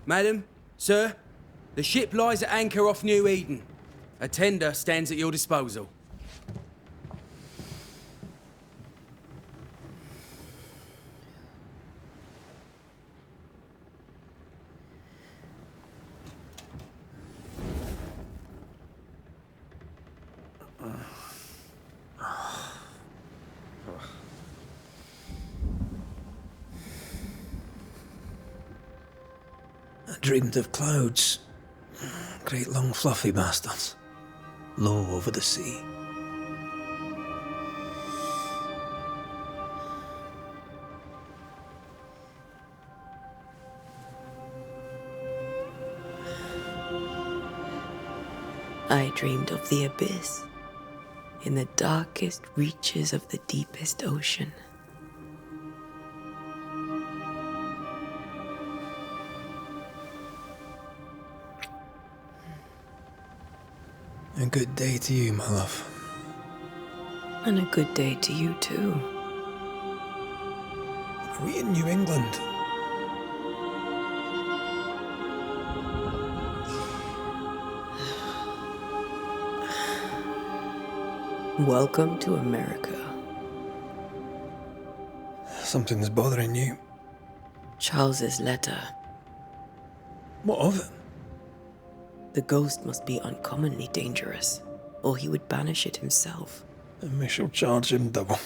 Madam, sir, the ship lies at anchor off New Eden. A tender stands at your disposal. I dreamed of clouds. Great long fluffy bastards. Low over the sea. I dreamed of the abyss, in the darkest reaches of the deepest ocean. A good day to you, my love. And a good day to you too. Are we in New England? Welcome to America. Something's bothering you. Charles's letter. What of it? The ghost must be uncommonly dangerous, or he would banish it himself. And we shall charge him double.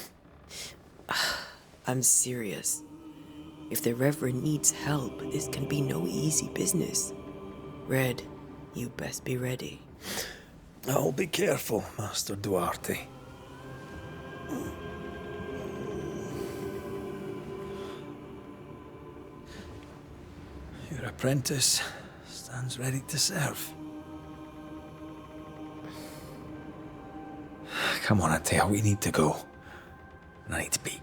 I'm serious. If the Reverend needs help, this can be no easy business. Red, you best be ready. I'll be careful, Master Duarte. Your apprentice stands ready to serve. Come on, Antea, we need to go. And I need to pee.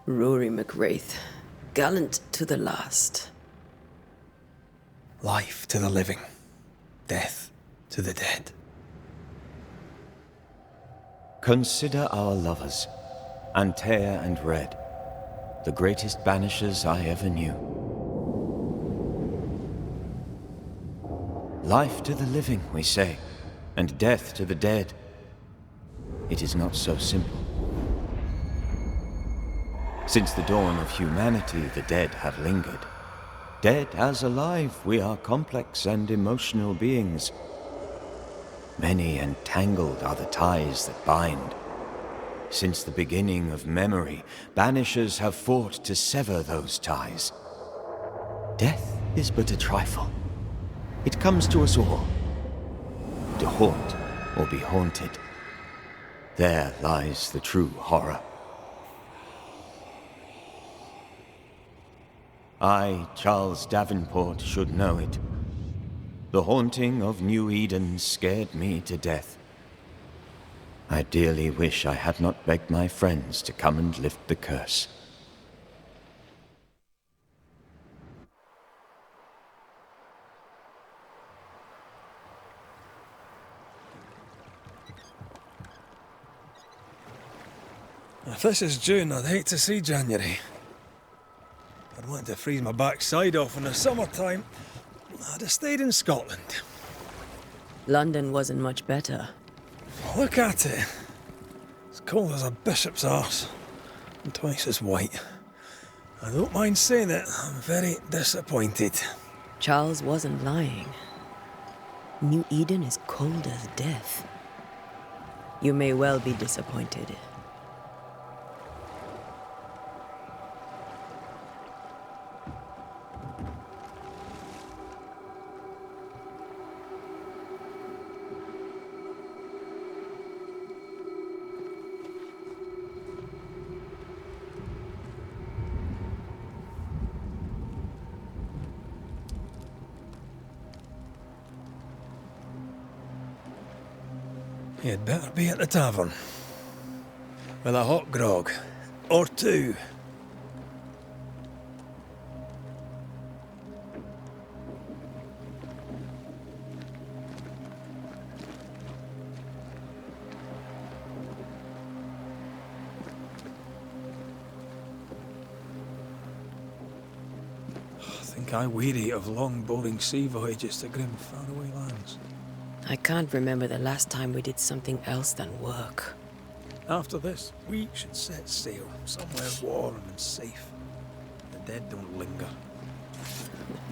Rory McWraith, gallant to the last. Life to the living, death to the dead. Consider our lovers, Antea and Red, the greatest banishers I ever knew. Life to the living, we say, and death to the dead. It is not so simple. Since the dawn of humanity, the dead have lingered. Dead as alive, we are complex and emotional beings. Many and tangled are the ties that bind. Since the beginning of memory, banishers have fought to sever those ties. Death is but a trifle. It comes to us all. To haunt or be haunted. There lies the true horror. I, Charles Davenport, should know it. The haunting of New Eden scared me to death. I dearly wish I had not begged my friends to come and lift the curse. If this is June, I'd hate to see January. I'd want to freeze my backside off in the summertime. I'd have stayed in Scotland. London wasn't much better. Look at it. As cold as a bishop's arse. And twice as white. I don't mind saying it, I'm very disappointed. Charles wasn't lying. New Eden is cold as death. You may well be disappointed. You'd better be at the tavern. With a hot grog. Or two. think I weary of long, boring sea voyages to grim, faraway lands. I can't remember the last time we did something else than work. After this, we should set sail somewhere warm and safe. The dead don't linger.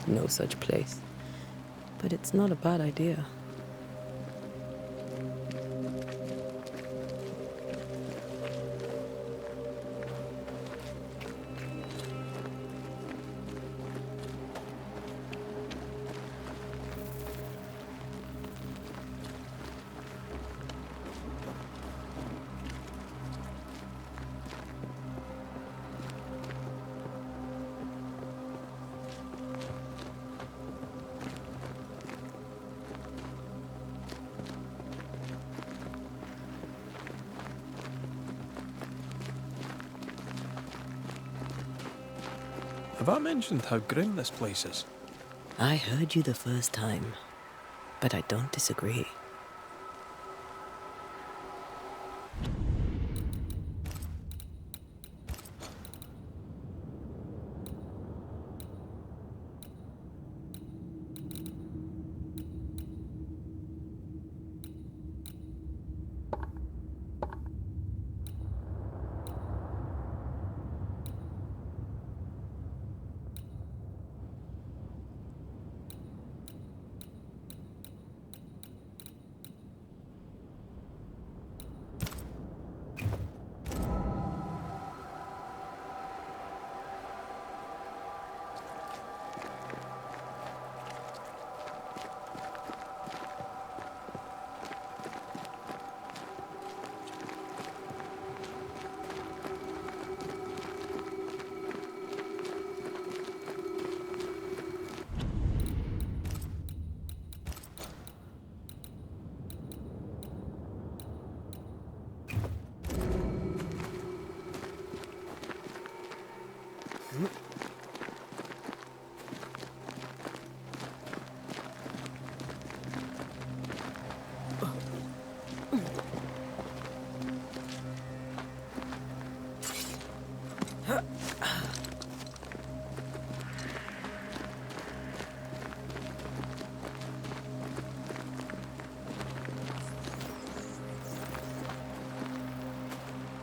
No such place. But it's not a bad idea. Have I mentioned how grim this place is? I heard you the first time, but I don't disagree.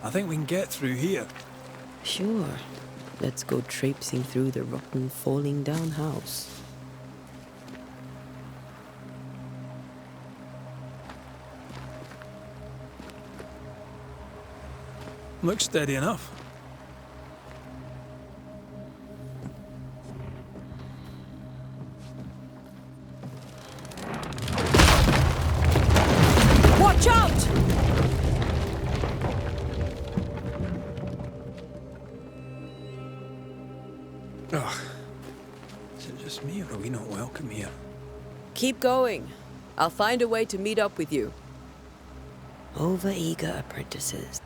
I think we can get through here. Sure. Let's go traipsing through the rotten, falling down house. Looks steady enough. Watch out! Ugh. Is it just me, or are we not welcome here? Keep going. I'll find a way to meet up with you. Over-eager apprentices.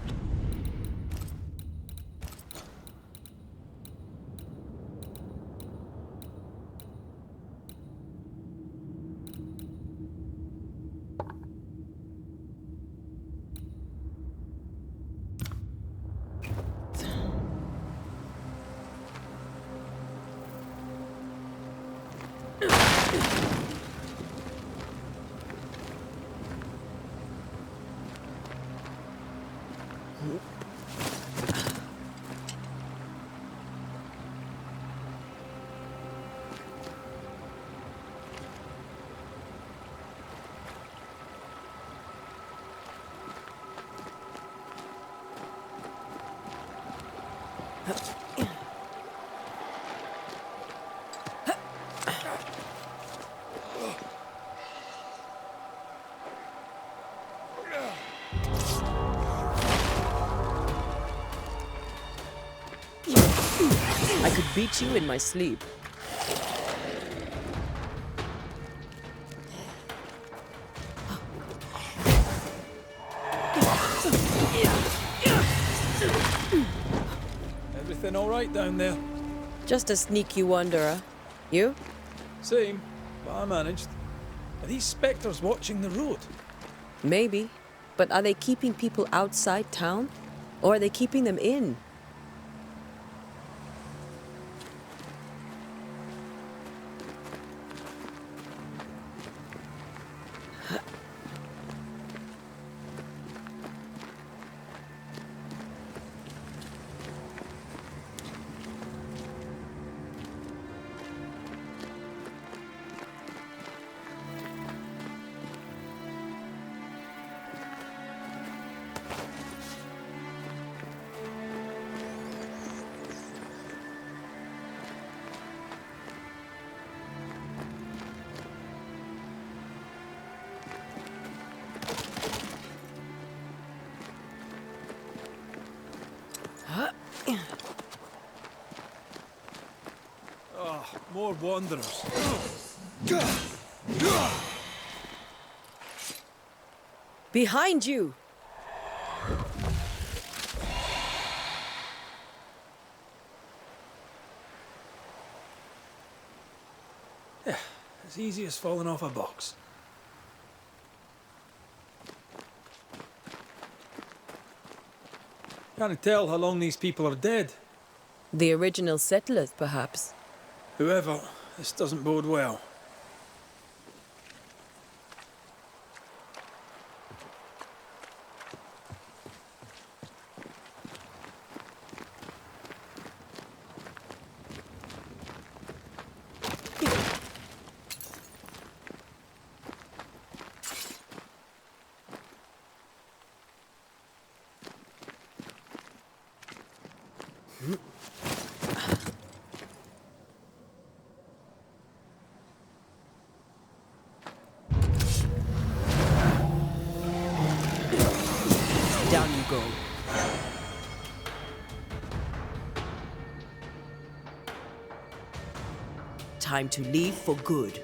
I could beat you in my sleep. Everything all right down there? Just a sneaky wanderer. You? Same, but I managed. Are these spectres watching the road? Maybe. But are they keeping people outside town? Or are they keeping them in? More wanderers. Behind you! Yeah, as easy as falling off a box. Can't tell how long these people are dead. The original settlers, perhaps. Whoever, this doesn't bode well. Down you go. Time to leave for good.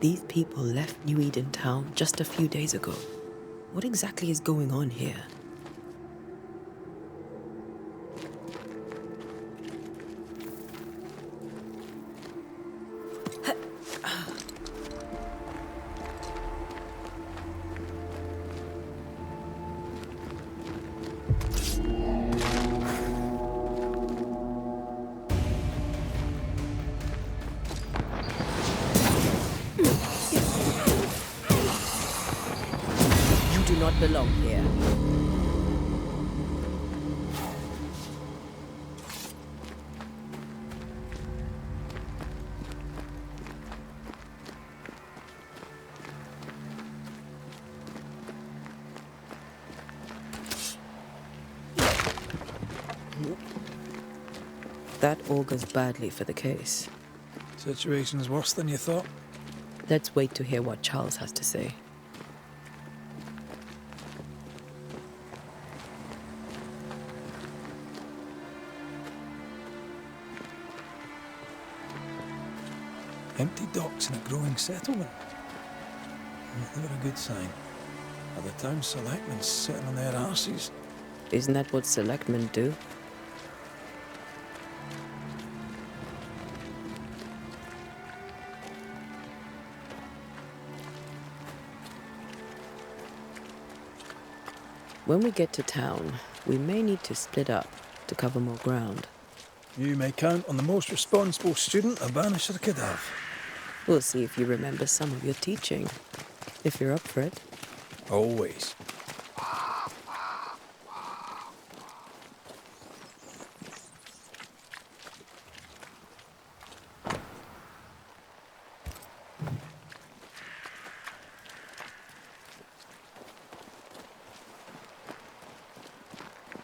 These people left New Eden town just a few days ago. What exactly is going on here? You do not belong here. That augurs badly for the case. Situation's worse than you thought. Let's wait to hear what Charles has to say. Empty docks in a growing settlement. Never a good sign. Are the town selectmen sitting on their arses? Isn't that what selectmen do? When we get to town, we may need to split up to cover more ground. You may count on the most responsible student a Banisher could have. We'll see if you remember some of your teaching, if you're up for it. Always.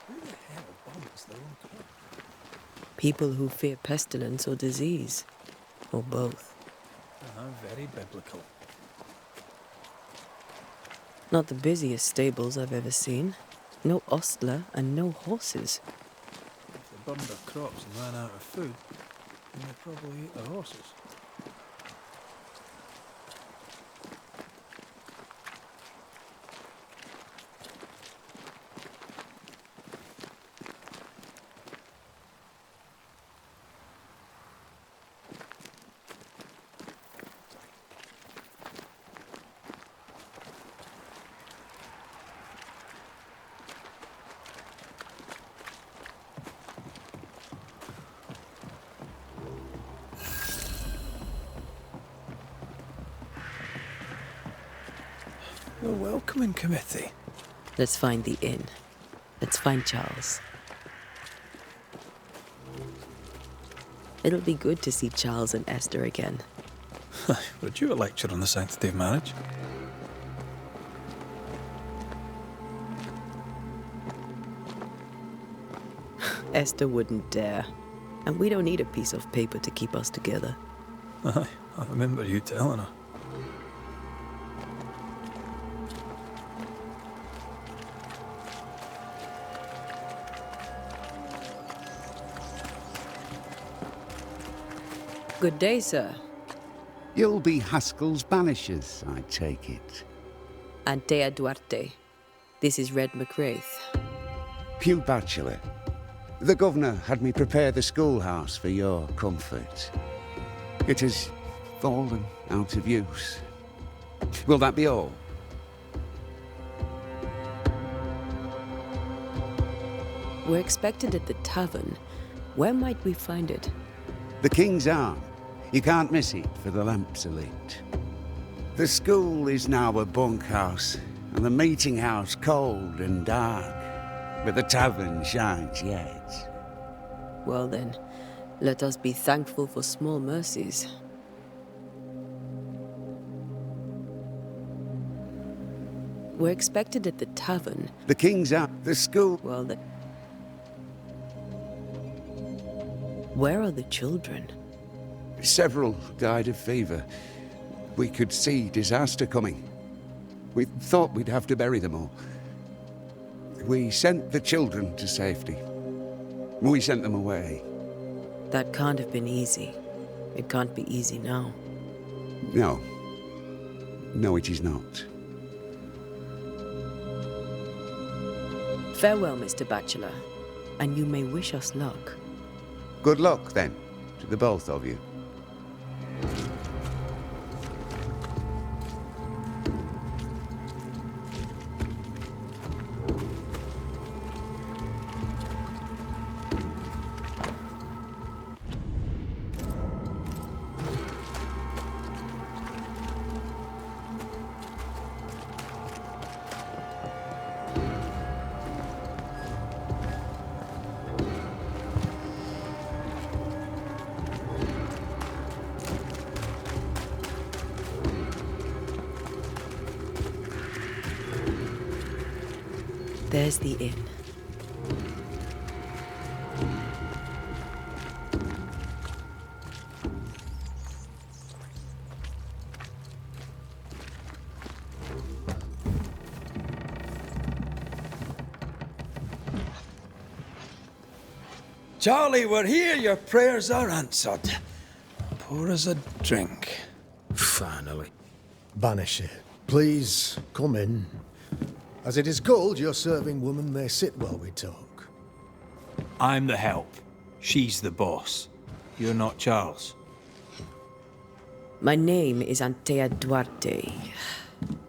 Who the hell bombs their own crop? People who fear pestilence or disease, or both. Very biblical. Not the busiest stables I've ever seen. No ostler and no horses. If they burned their crops and ran out of food, then they probably eat their horses. The welcoming committee. Let's find the inn. Let's find Charles. It'll be good to see Charles and Esther again. Would you a lecture on the sanctity of marriage? Esther wouldn't dare. And we don't need a piece of paper to keep us together. Aye, I remember you telling her. Good day, sir. You'll be Haskell's Banishers, I take it. Anteya Duarте. This is Red McWraith. Pew Bachelor. The governor had me prepare the schoolhouse for your comfort. It has fallen out of use. Will that be all? We're expected at the tavern. Where might we find it? The King's Arm. You can't miss it, for the lamps are lit. The school is now a bunkhouse, and the meeting house cold and dark, but the tavern shines yet. Well then, let us be thankful for small mercies. We're expected at the tavern. The King's Arm. The school. Well then... Where are the children? Several died of fever. We could see disaster coming. We thought we'd have to bury them all. We sent the children to safety. We sent them away. That can't have been easy. It can't be easy now. No. No, it is not. Farewell, Mr. Bachelor. And you may wish us luck. Good luck, then, to the both of you. There's the inn. Charlie, we're here. Your prayers are answered. Pour us a drink. Finally. Banisher, please come in. As it is cold, your serving woman may sit while we talk. I'm the help. She's the boss. You're not Charles. My name is Anteya Duarte.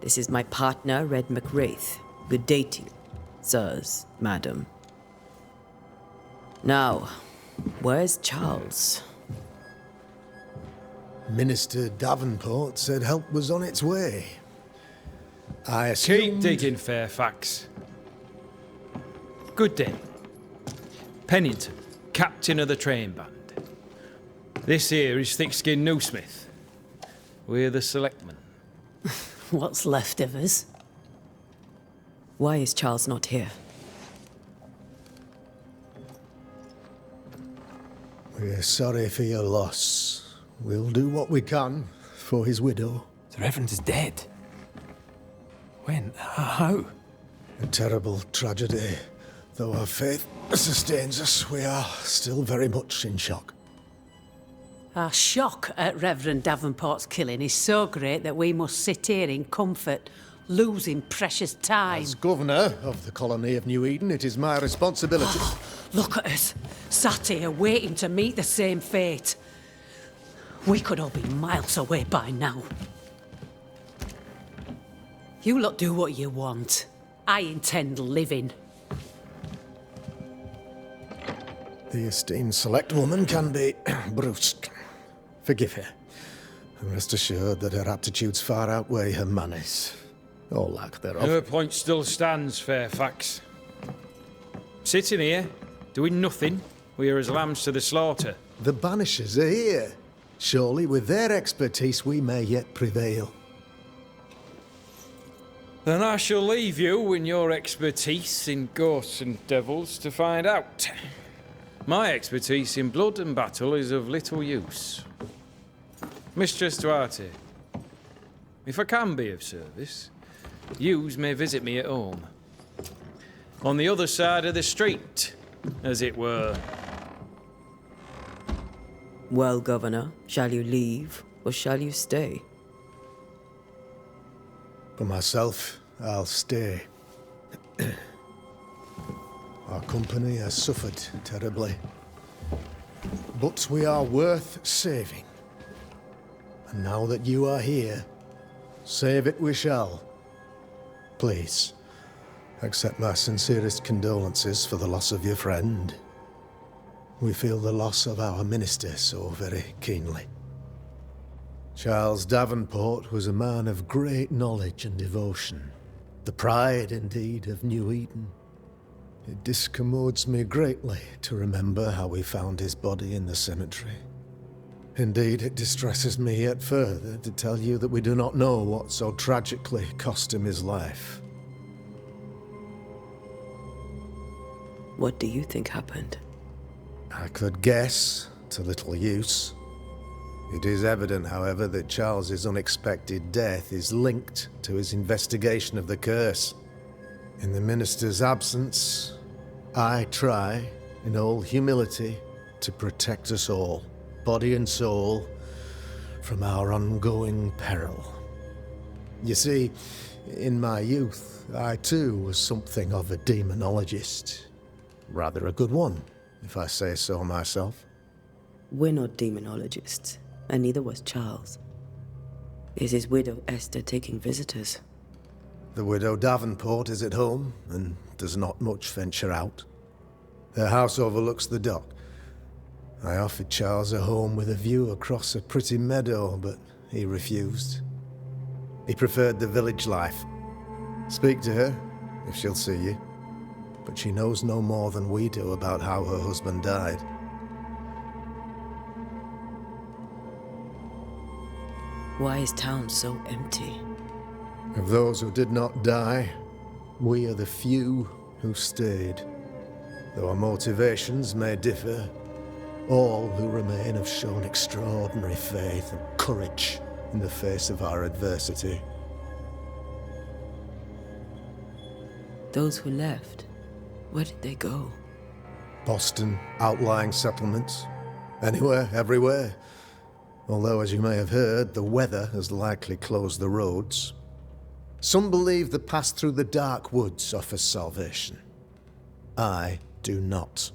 This is my partner, Red McWraith. Good day to you, sirs, madam. Now, where's Charles? Minister Davenport said help was on its way. I Keep assumed... digging, Fairfax. Good day. Pennington, captain of the train band. This here is Thick-Skinned Newsmith. We're the selectmen. What's left of us? Why is Charles not here? We're sorry for your loss. We'll do what we can for his widow. The Reverend is dead. When? How? A terrible tragedy. Though our faith sustains us, we are still very much in shock. Our shock at Reverend Davenport's killing is so great that we must sit here in comfort, losing precious time. As governor of the colony of New Eden, it is my responsibility... Look at us, sat here waiting to meet the same fate. We could all be miles away by now. You lot do what you want. I intend living. The esteemed select woman can be brusque. Forgive her. And rest assured that her aptitudes far outweigh her manners. Or lack thereof. Her point still stands, Fairfax. Sitting here, doing nothing, we are as lambs to the slaughter. The Banishers are here. Surely with their expertise we may yet prevail. Then I shall leave you and your expertise in ghosts and devils to find out. My expertise in blood and battle is of little use. Mistress Duarte, if I can be of service, yous may visit me at home. On the other side of the street, as it were. Well, Governor, shall you leave or shall you stay? For myself, I'll stay. Our company has suffered terribly. But we are worth saving. And now that you are here, save it we shall. Please, accept my sincerest condolences for the loss of your friend. We feel the loss of our minister so very keenly. Charles Davenport was a man of great knowledge and devotion. The pride, indeed, of New Eden. It discommodes me greatly to remember how we found his body in the cemetery. Indeed, it distresses me yet further to tell you that we do not know what so tragically cost him his life. What do you think happened? I could guess, to little use. It is evident, however, that Charles's unexpected death is linked to his investigation of the curse. In the minister's absence, I try, in all humility, to protect us all, body and soul, from our ongoing peril. You see, in my youth, I too was something of a demonologist. Rather a good one, if I say so myself. We're not demonologists, and neither was Charles. Is his widow Esther taking visitors? The widow Davenport is at home, and does not much venture out. Her house overlooks the dock. I offered Charles a home with a view across a pretty meadow, but he refused. He preferred the village life. Speak to her, if she'll see you. But she knows no more than we do about how her husband died. Why is town so empty? Of those who did not die, we are the few who stayed. Though our motivations may differ, all who remain have shown extraordinary faith and courage in the face of our adversity. Those who left, where did they go? Boston, outlying settlements. Anywhere, everywhere. Although, as you may have heard, the weather has likely closed the roads. Some believe the path through the dark woods offers salvation. I do not.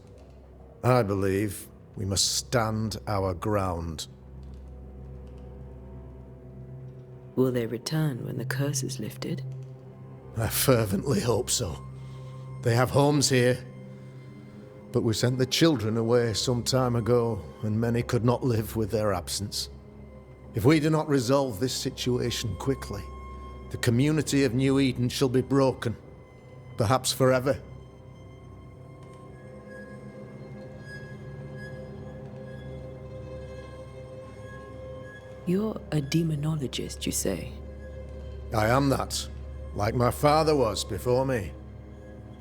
I believe we must stand our ground. Will they return when the curse is lifted? I fervently hope so. They have homes here. But we sent the children away some time ago, and many could not live with their absence. If we do not resolve this situation quickly, the community of New Eden shall be broken, perhaps forever. You're a demonologist, you say? I am that, like my father was before me.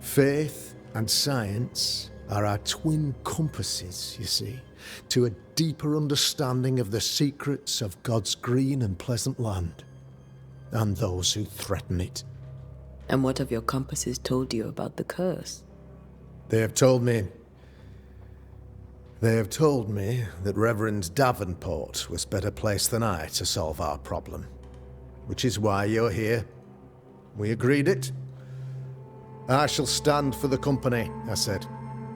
Faith and science are our twin compasses, you see, to a deeper understanding of the secrets of God's green and pleasant land, and those who threaten it. And what have your compasses told you about the curse? They have told me that Reverend Davenport was better placed than I to solve our problem, which is why you're here. We agreed it. I shall stand for the company, I said,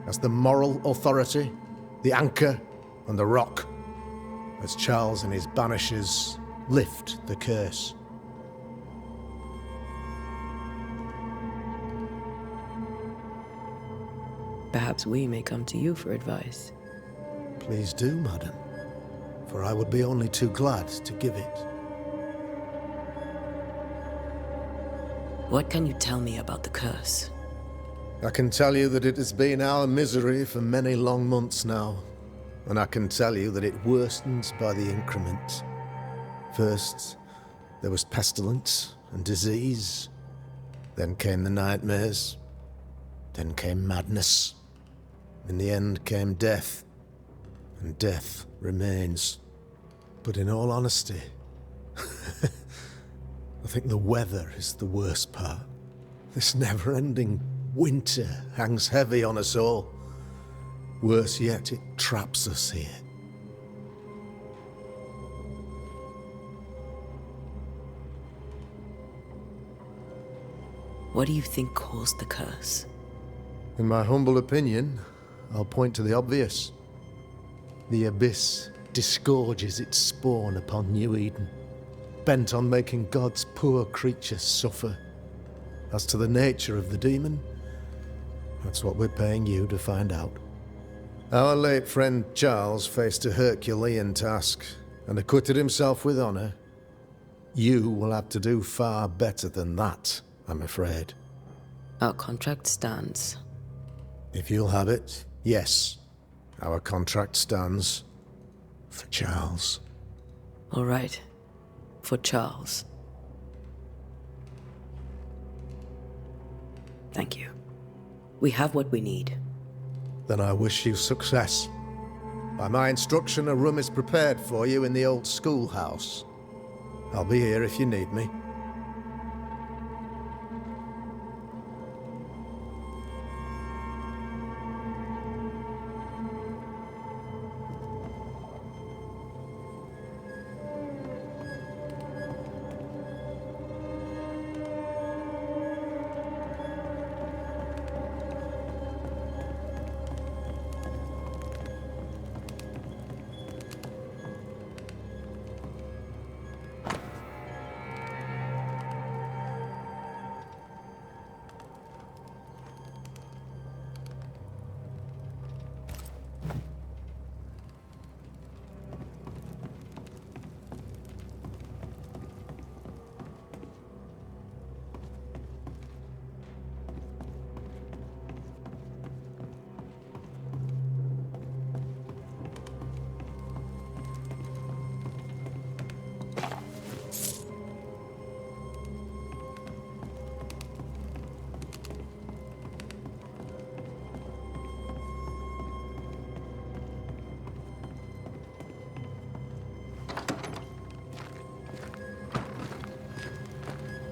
as the moral authority, the anchor, and the rock, as Charles and his Banishers lift the curse. Perhaps we may come to you for advice. Please do, madam, for I would be only too glad to give it. What can you tell me about the curse? I can tell you that it has been our misery for many long months now. and I can tell you that it worsens by the increment. First, there was pestilence and disease. Then came the nightmares. Then came madness. In the end came death. And death remains. But in all honesty, I think the weather is the worst part. This never-ending winter hangs heavy on us all. Worse yet, it traps us here. What do you think caused the curse? In my humble opinion, I'll point to the obvious. The Abyss disgorges its spawn upon New Eden, bent on making God's poor creatures suffer. As to the nature of the demon, that's what we're paying you to find out. Our late friend Charles faced a Herculean task and acquitted himself with honor. You will have to do far better than that, I'm afraid. Our contract stands. If you'll have it, yes. Our contract stands for Charles. All right. For Charles. Thank you. We have what we need. Then I wish you success. By my instruction, a room is prepared for you in the old schoolhouse. I'll be here if you need me.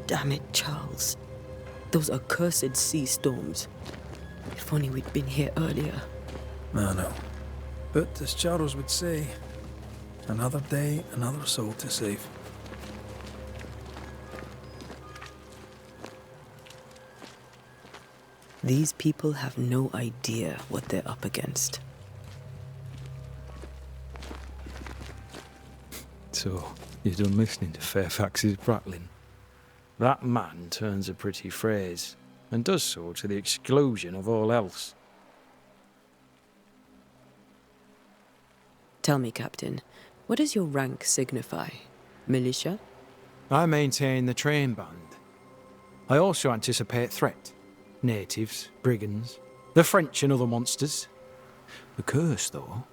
Damn it, Charles. Those accursed sea storms. If only we'd been here earlier. I know. But as Charles would say, another day, another soul to save. These people have no idea what they're up against. So, you're done listening to Fairfax's prattling? That man turns a pretty phrase, and does so to the exclusion of all else. Tell me, Captain, what does your rank signify? Militia? I maintain the train band. I also anticipate threat. Natives, brigands, the French and other monsters. The curse, though,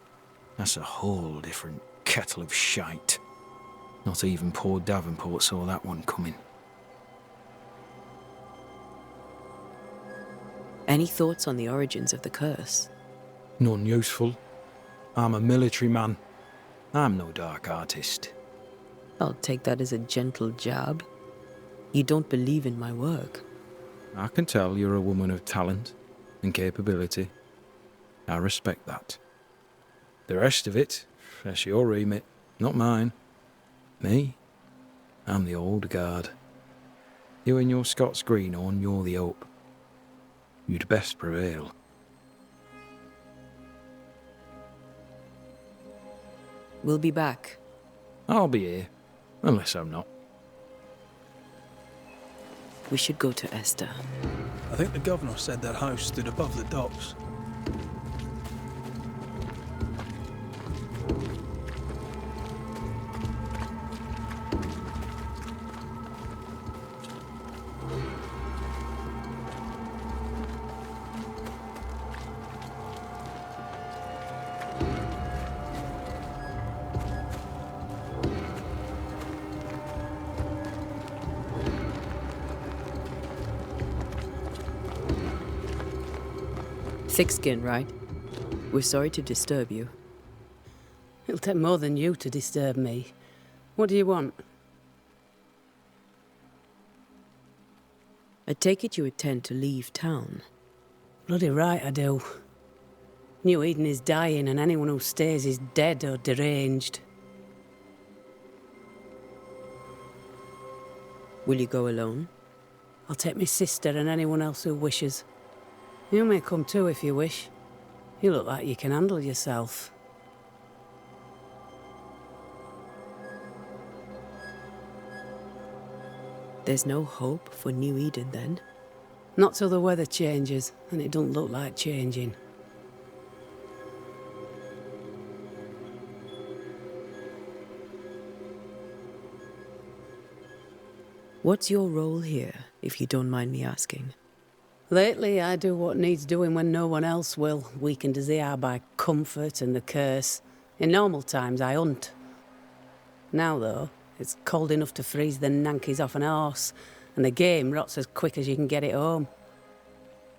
that's a whole different kettle of shite. Not even poor Davenport saw that one coming. Any thoughts on the origins of the curse? None useful. I'm a military man. I'm no dark artist. I'll take that as a gentle jab. You don't believe in my work. I can tell you're a woman of talent and capability. I respect that. The rest of it, that's your remit, not mine. Me? I'm the old guard. You and your Scots greenhorn, you're the hope. You'd best prevail. We'll be back. I'll be here, unless I'm not. We should go to Esther. I think the governor said their house stood above the docks. Thick skin, right? We're sorry to disturb you. It'll take more than you to disturb me. What do you want? I take it you intend to leave town. Bloody right I do. New Eden is dying, and anyone who stays is dead or deranged. Will you go alone? I'll take my sister and anyone else who wishes. You may come too if you wish. You look like you can handle yourself. There's no hope for New Eden then? Not till the weather changes, and it don't look like changing. What's your role here, if you don't mind me asking? Lately, I do what needs doing when no one else will, weakened as they are by comfort and the curse. In normal times, I hunt. Now, though, it's cold enough to freeze the nankies off an horse, and the game rots as quick as you can get it home.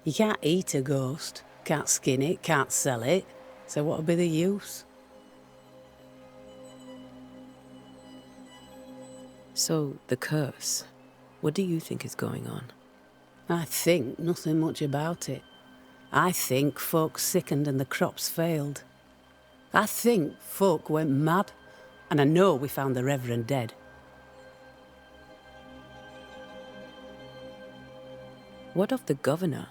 You can't eat a ghost, can't skin it, can't sell it, so what'll be the use? So, the curse. What do you think is going on? I think nothing much about it. I think folk sickened and the crops failed. I think folk went mad, and I know we found the Reverend dead. What of the governor?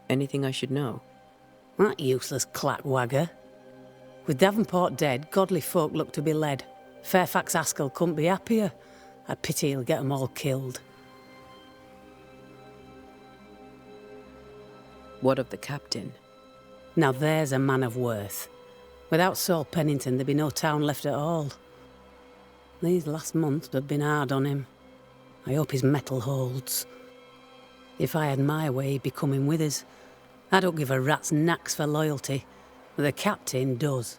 Anything I should know? That useless clackwagger. With Davenport dead, godly folk look to be led. Fairfax Askell couldn't be happier. I pity he'll get 'em all killed. What of the captain? Now there's a man of worth. Without Saul Pennington, there'd be no town left at all. These last months have been hard on him. I hope his mettle holds. If I had my way, he'd be coming with us. I don't give a rat's knacks for loyalty, but the captain does.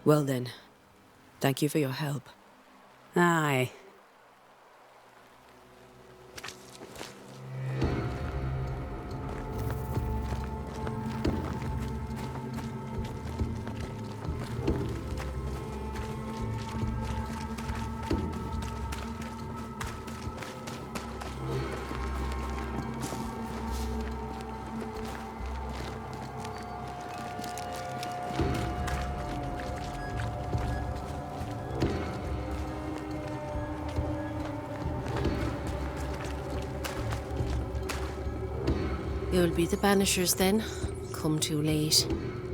Well then, thank you for your help. Aye. You'll be the Banishers then? Come too late.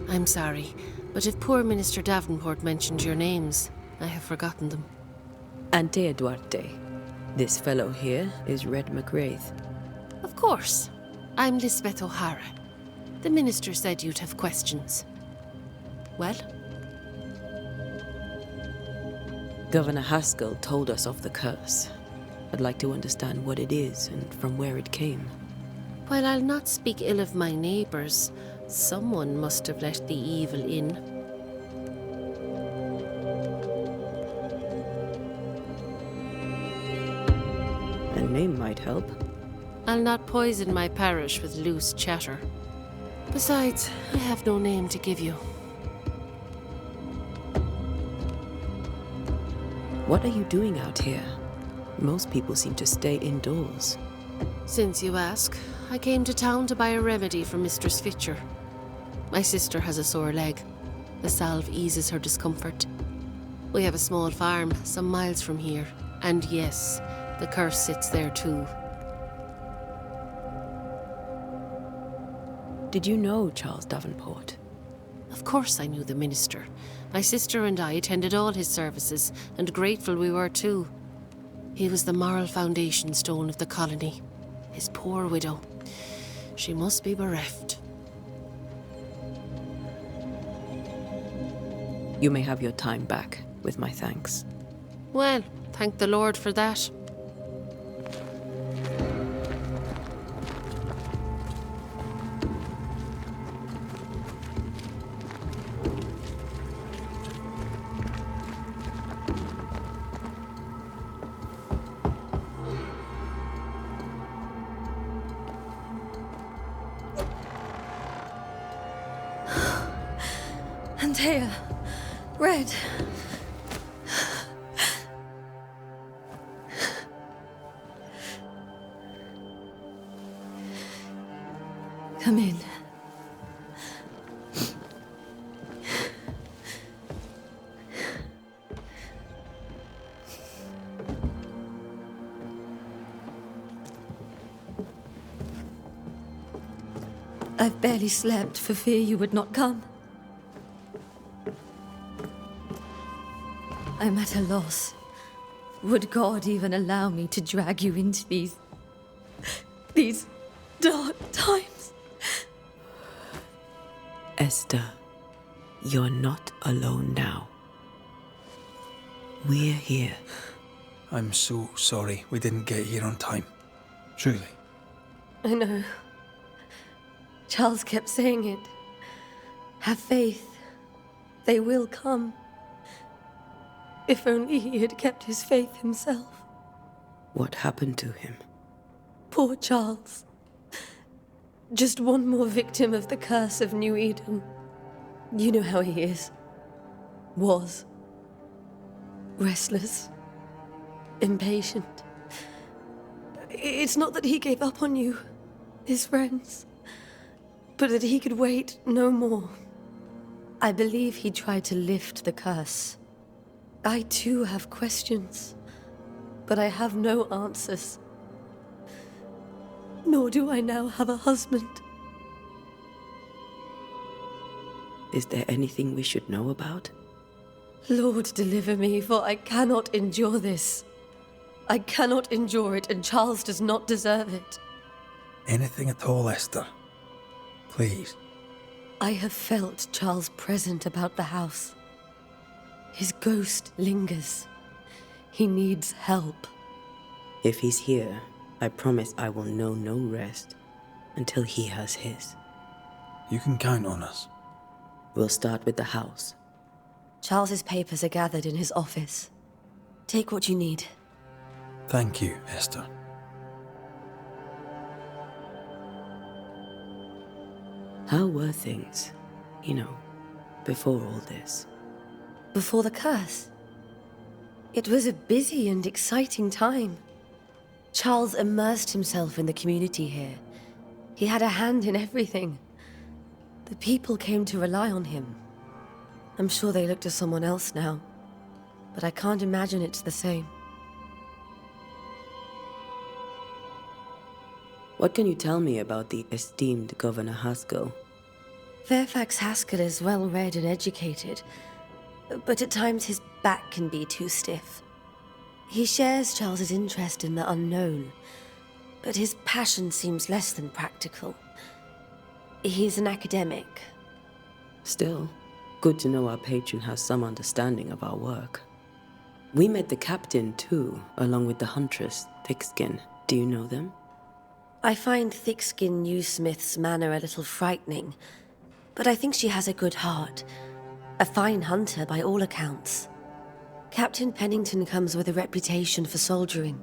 I'm sorry, but if poor Minister Davenport mentioned your names, I have forgotten them. Anteya Duarte. This fellow here is Red McWraith. Of course. I'm Lisbeth O'Hara. The minister said you'd have questions. Well? Governor Haskell told us of the curse. I'd like to understand what it is and from where it came. While I'll not speak ill of my neighbours, someone must have let the evil in. A name might help. I'll not poison my parish with loose chatter. Besides, I have no name to give you. What are you doing out here? Most people seem to stay indoors. Since you ask, I came to town to buy a remedy for Mistress Fitcher. My sister has a sore leg. The salve eases her discomfort. We have a small farm some miles from here. And yes, the curse sits there too. Did you know Charles Davenport? Of course I knew the minister. My sister and I attended all his services, and grateful we were too. He was the moral foundation stone of the colony. His poor widow. She must be bereft. You may have your time back, with my thanks. Well, thank the Lord for that. Антея. Red. Come in. I've barely slept for fear you would not come. I'm at a loss. Would God even allow me to drag you into these dark times? Esther, you're not alone now. We're here. I'm so sorry we didn't get here on time. Truly. I know. Charles kept saying it. Have faith. They will come. If only he had kept his faith himself. What happened to him? Poor Charles. Just one more victim of the curse of New Eden. You know how he is. Was. Restless. Impatient. It's not that he gave up on you, his friends, but that he could wait no more. I believe he tried to lift the curse. I too have questions, but I have no answers. Nor do I now have a husband. Is there anything we should know about? Lord, deliver me, for I cannot endure this. I cannot endure it, and Charles does not deserve it. Anything at all, Esther. Please. I have felt Charles present about the house. His ghost lingers. He needs help. If he's here, I promise I will know no rest until he has his. You can count on us. We'll start with the house. Charles's papers are gathered in his office. Take what you need. Thank you, Esther. How were things, before all this? Before the curse? It was a busy and exciting time. Charles immersed himself in the community here. He had a hand in everything. The people came to rely on him. I'm sure they look to someone else now, but I can't imagine it's the same. What can you tell me about the esteemed Governor Haskell? Fairfax Haskell is well-read and educated, but at times his back can be too stiff. He shares Charles's interest in the unknown, but his passion seems less than practical. He's an academic. Still, good to know our patron has some understanding of our work. We met the captain, too, along with the huntress, Thickskin. Do you know them? I find Thickskin Newsmith's manner a little frightening, but I think she has a good heart. A fine hunter by all accounts. Captain Pennington comes with a reputation for soldiering.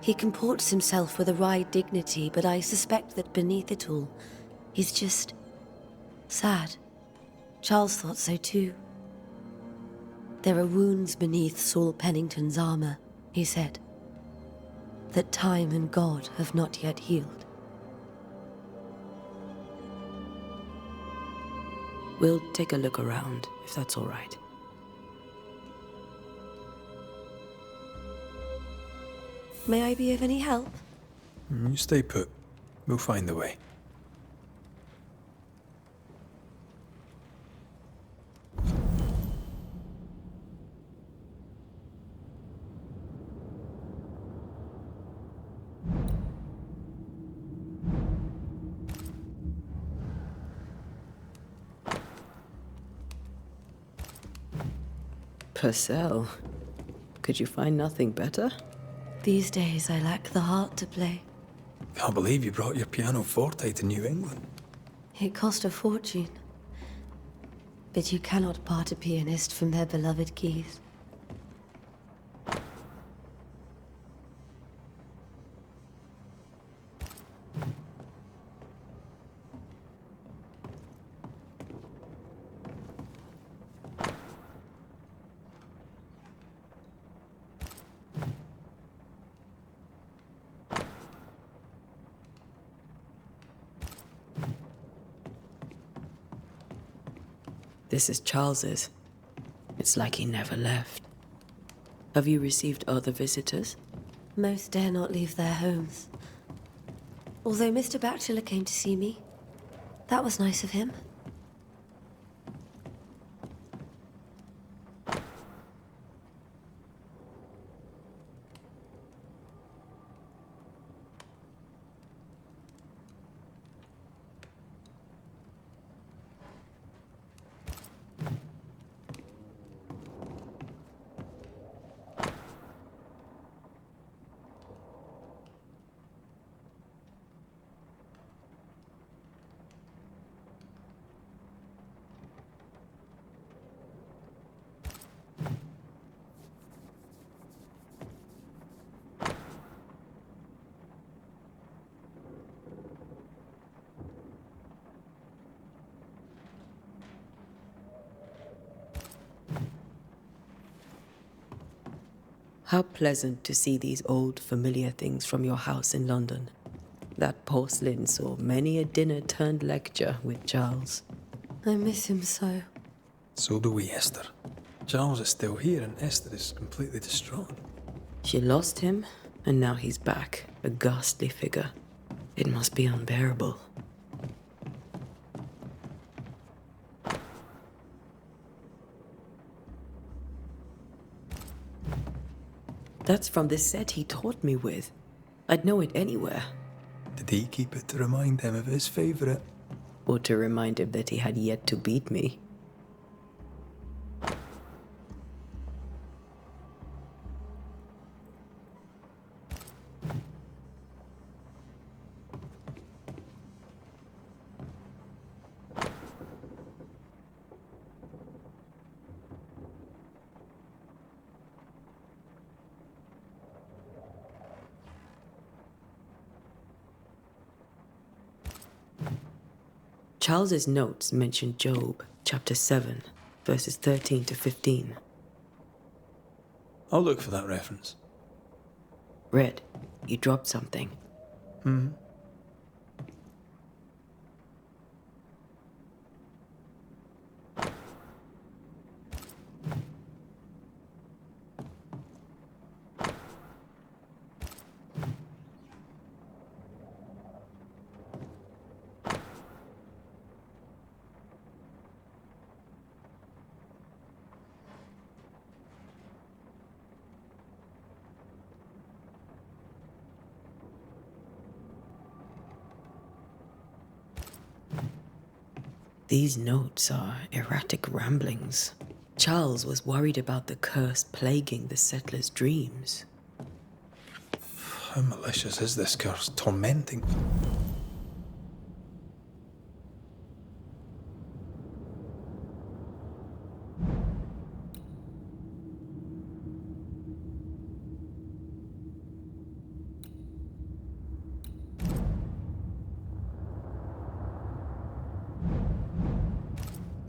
He comports himself with a wry dignity, but I suspect that beneath it all, he's just sad. Charles thought so too. There are wounds beneath Saul Pennington's armor, he said, that time and God have not yet healed. We'll take a look around, if that's all right. May I be of any help? You stay put. We'll find the way. Purcell, could you find nothing better? These days I lack the heart to play. Can't believe you brought your pianoforte to New England. It cost a fortune. But you cannot part a pianist from their beloved keys. This is Charles's. It's like he never left. Have you received other visitors? Most dare not leave their homes. Although Mr. Bachelor came to see me. That was nice of him. How pleasant to see these old, familiar things from your house in London. That porcelain saw many a dinner-turned-lecture with Charles. I miss him so. So do we, Esther. Charles is still here and Esther is completely distraught. She lost him, and now he's back, a ghastly figure. It must be unbearable. That's from the set he taught me with. I'd know it anywhere. Did he keep it to remind him of his favourite? Or to remind him that he had yet to beat me. Charles's notes mention Job, chapter 7, verses 13 to 15. I'll look for that reference. Red, you dropped something. These notes are erratic ramblings. Charles was worried about the curse plaguing the settlers' dreams. How malicious is this curse? Tormenting.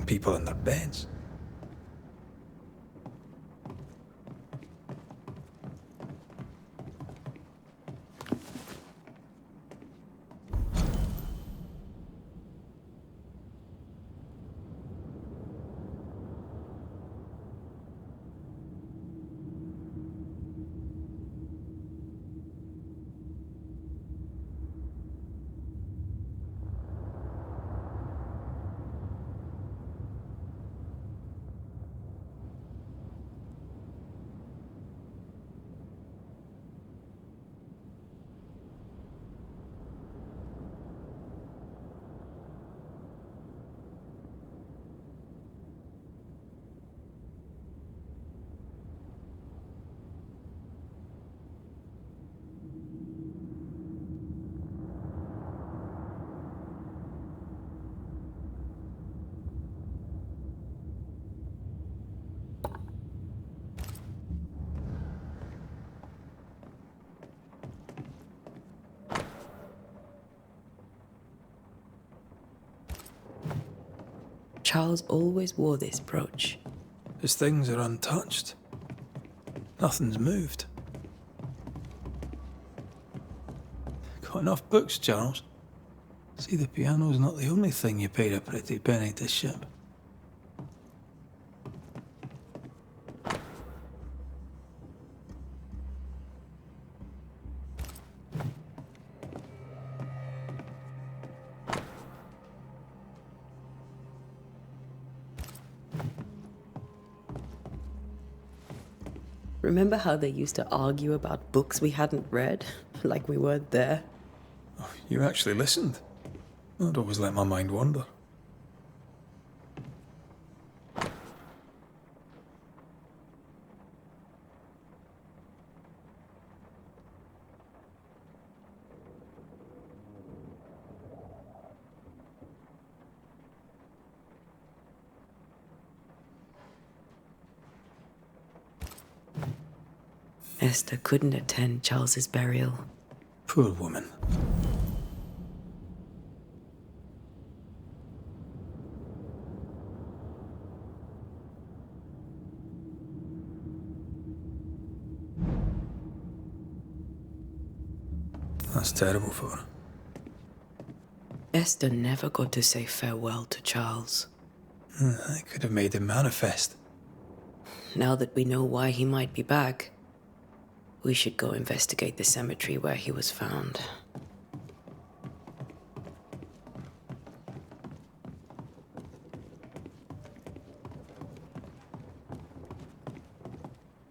People in their beds. Charles always wore this brooch. His things are untouched. Nothing's moved. Got enough books, Charles? See, the piano's not the only thing you paid a pretty penny to ship. Remember how they used to argue about books we hadn't read? Like we weren't there? Oh, you actually listened. I'd always let my mind wander. Esther couldn't attend Charles's burial. Poor woman. That's terrible for her. Esther never got to say farewell to Charles. I could have made him manifest. Now that we know why he might be back, we should go investigate the cemetery where he was found.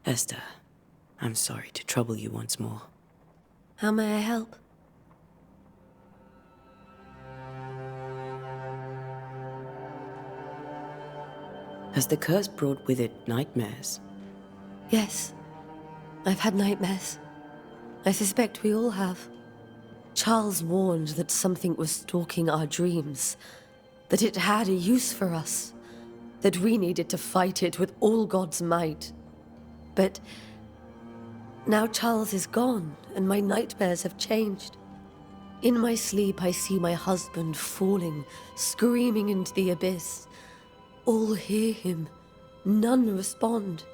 Esther, I'm sorry to trouble you once more. How may I help? Has the curse brought with it nightmares? Yes. I've had nightmares. I suspect we all have. Charles warned that something was stalking our dreams, that it had a use for us, that we needed to fight it with all God's might. But now Charles is gone, and my nightmares have changed. In my sleep, I see my husband falling, screaming into the abyss. All hear him. None respond.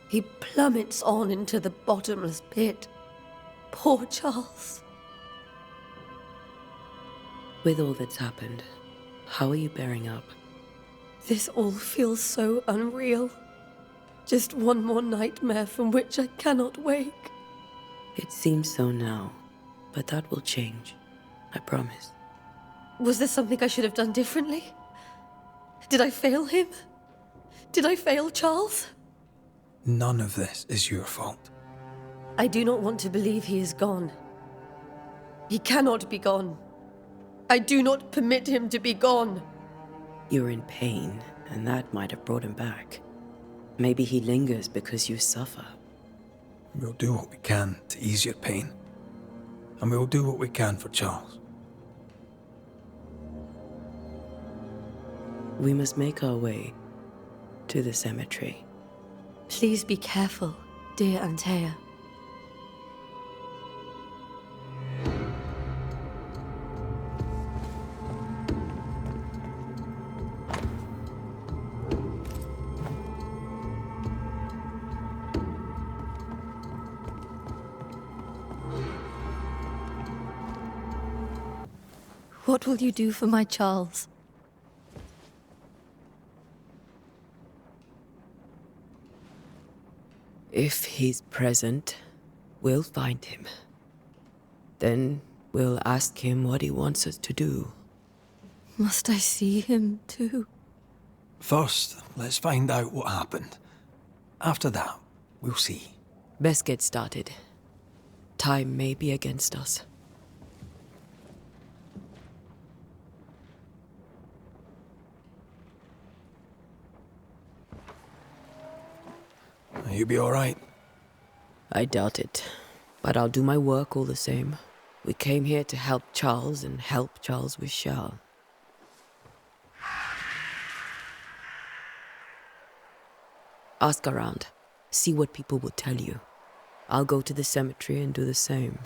He plummets on into the bottomless pit. Poor Charles. With all that's happened, how are you bearing up? This all feels so unreal. Just one more nightmare from which I cannot wake. It seems so now, but that will change. I promise. Was there something I should have done differently? Did I fail him? Did I fail Charles? None of this is your fault. I do not want to believe he is gone. He cannot be gone. I do not permit him to be gone. You're in pain, and that might have brought him back. Maybe he lingers because you suffer. We'll do what we can to ease your pain. And we'll do what we can for Charles. We must make our way to the cemetery. Please be careful, dear Антея. What will you do for my Charles? If he's present, we'll find him. Then we'll ask him what he wants us to do. Must I see him too? First, let's find out what happened. After that, we'll see. Best get started. Time may be against us. You'll be all right. I doubt it, but I'll do my work all the same. We came here to help Charles, and help Charles we shall. Ask around. See what people will tell you. I'll go to the cemetery and do the same.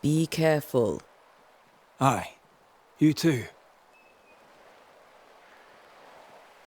Be careful. Aye. You too.